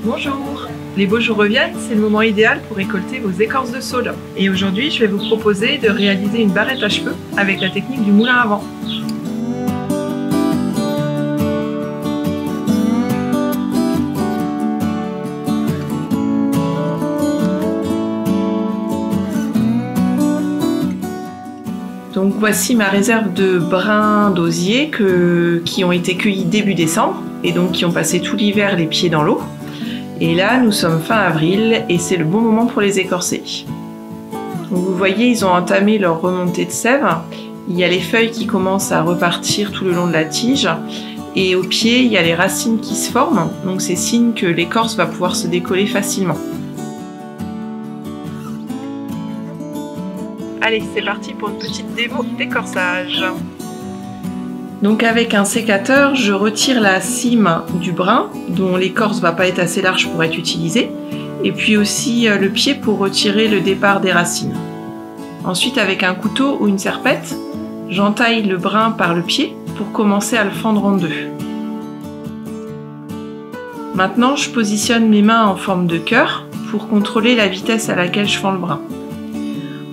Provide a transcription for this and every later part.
Bonjour! Les beaux jours reviennent, c'est le moment idéal pour récolter vos écorces de saule. Et aujourd'hui, je vais vous proposer de réaliser une barrette à cheveux avec la technique du moulin à vent. Donc voici ma réserve de brins d'osier qui ont été cueillis début décembre et donc qui ont passé tout l'hiver les pieds dans l'eau. Et là, nous sommes fin avril et c'est le bon moment pour les écorcer. Donc vous voyez, ils ont entamé leur remontée de sève. Il y a les feuilles qui commencent à repartir tout le long de la tige. Et au pied, il y a les racines qui se forment. Donc c'est signe que l'écorce va pouvoir se décoller facilement. Allez, c'est parti pour une petite démo d'écorçage. Donc avec un sécateur, je retire la cime du brin, dont l'écorce ne va pas être assez large pour être utilisée, et puis aussi le pied pour retirer le départ des racines. Ensuite, avec un couteau ou une serpette, j'entaille le brin par le pied pour commencer à le fendre en deux. Maintenant, je positionne mes mains en forme de cœur pour contrôler la vitesse à laquelle je fends le brin.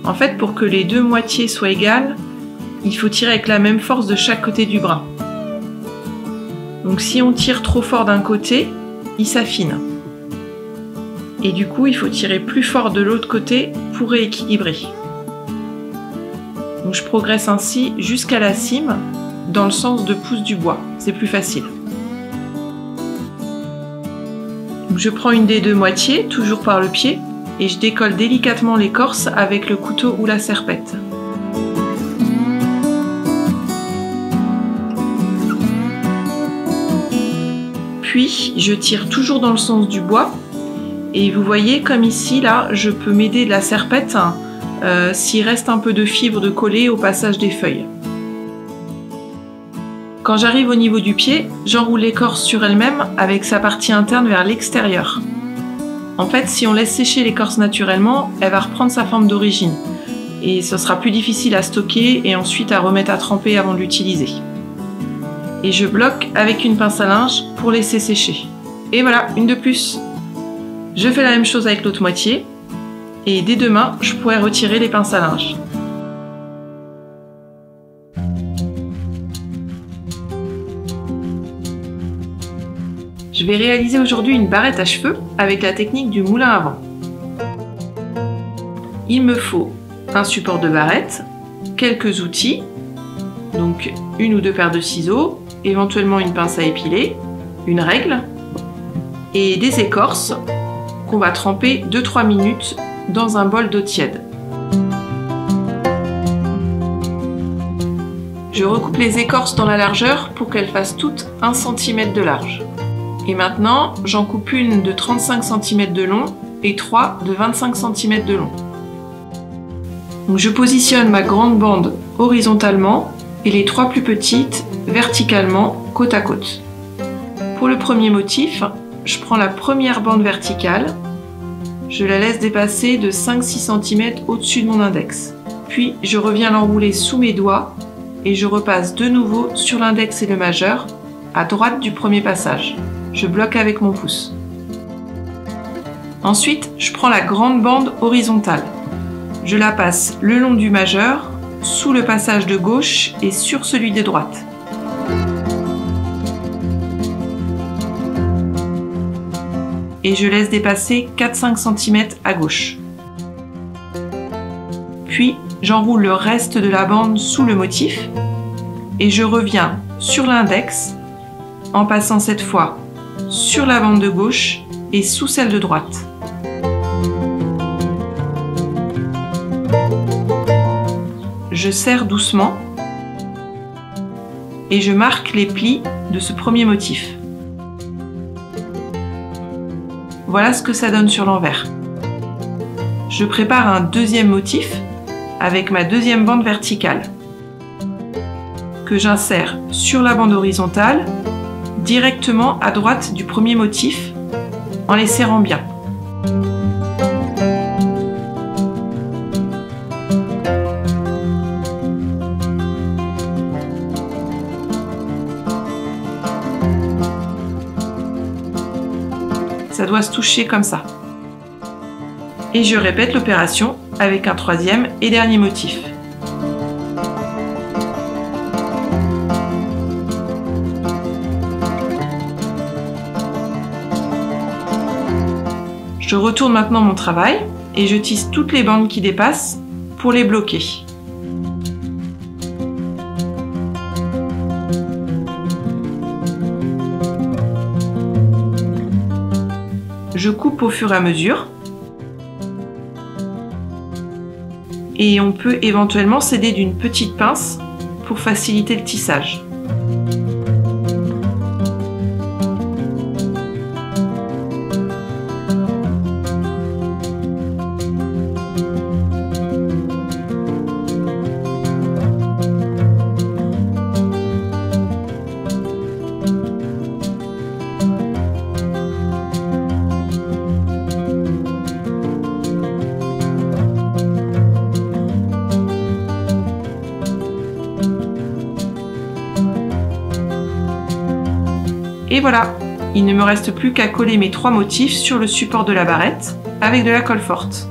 En fait, pour que les deux moitiés soient égales, il faut tirer avec la même force de chaque côté du brin. Donc si on tire trop fort d'un côté, il s'affine. Et du coup, il faut tirer plus fort de l'autre côté pour rééquilibrer. Donc je progresse ainsi jusqu'à la cime, dans le sens de pouce du bois. C'est plus facile. Donc je prends une des deux moitiés, toujours par le pied, et je décolle délicatement l'écorce avec le couteau ou la serpette. Puis je tire toujours dans le sens du bois et vous voyez comme ici là je peux m'aider de la serpette s'il reste un peu de fibre de coller au passage des feuilles. Quand j'arrive au niveau du pied, j'enroule l'écorce sur elle-même avec sa partie interne vers l'extérieur. En fait, si on laisse sécher l'écorce naturellement, elle va reprendre sa forme d'origine et ce sera plus difficile à stocker et ensuite à remettre à tremper avant de l'utiliser. Et je bloque avec une pince à linge pour laisser sécher. Et voilà, une de plus. Je fais la même chose avec l'autre moitié et dès demain, je pourrai retirer les pinces à linge. Je vais réaliser aujourd'hui une barrette à cheveux avec la technique du moulin à vent. Il me faut un support de barrette, quelques outils, donc une ou deux paires de ciseaux, éventuellement une pince à épiler, une règle et des écorces qu'on va tremper 2-3 minutes dans un bol d'eau tiède. Je recoupe les écorces dans la largeur pour qu'elles fassent toutes 1 cm de large. Et maintenant, j'en coupe une de 35 cm de long et 3 de 25 cm de long. Donc je positionne ma grande bande horizontalement et les 3 plus petites verticalement côte à côte. Pour le premier motif, je prends la première bande verticale, je la laisse dépasser de 5-6 cm au-dessus de mon index. Puis je reviens l'enrouler sous mes doigts et je repasse de nouveau sur l'index et le majeur, à droite du premier passage. Je bloque avec mon pouce. Ensuite, je prends la grande bande horizontale. Je la passe le long du majeur, sous le passage de gauche et sur celui de droite. Et je laisse dépasser 4-5 cm à gauche. Puis, j'enroule le reste de la bande sous le motif et je reviens sur l'index en passant cette fois sur la bande de gauche et sous celle de droite. Je serre doucement et je marque les plis de ce premier motif. Voilà ce que ça donne sur l'envers. Je prépare un deuxième motif avec ma deuxième bande verticale que j'insère sur la bande horizontale directement à droite du premier motif en les serrant bien. Ça ça doit se toucher comme ça. Et je répète l'opération avec un troisième et dernier motif. Je retourne maintenant mon travail et je tisse toutes les bandes qui dépassent pour les bloquer. Je coupe au fur et à mesure. Et on peut éventuellement s'aider d'une petite pince pour faciliter le tissage. Et voilà, il ne me reste plus qu'à coller mes 3 motifs sur le support de la barrette avec de la colle forte.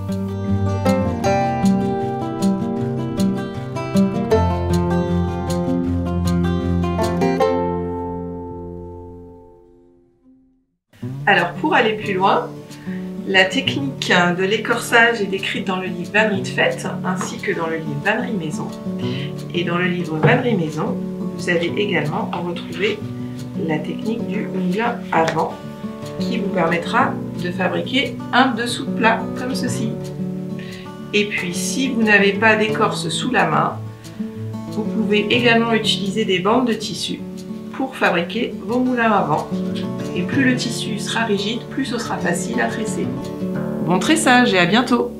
Alors pour aller plus loin, la technique de l'écorsage est décrite dans le livre Vannerie de fête ainsi que dans le livre Vannerie maison. Et dans le livre Vannerie maison, vous allez également en retrouver la technique du moulin à vent qui vous permettra de fabriquer un dessous de plat comme ceci. Et puis si vous n'avez pas d'écorce sous la main, vous pouvez également utiliser des bandes de tissu pour fabriquer vos moulins à vent. Et plus le tissu sera rigide, plus ce sera facile à tresser. Bon tressage et à bientôt!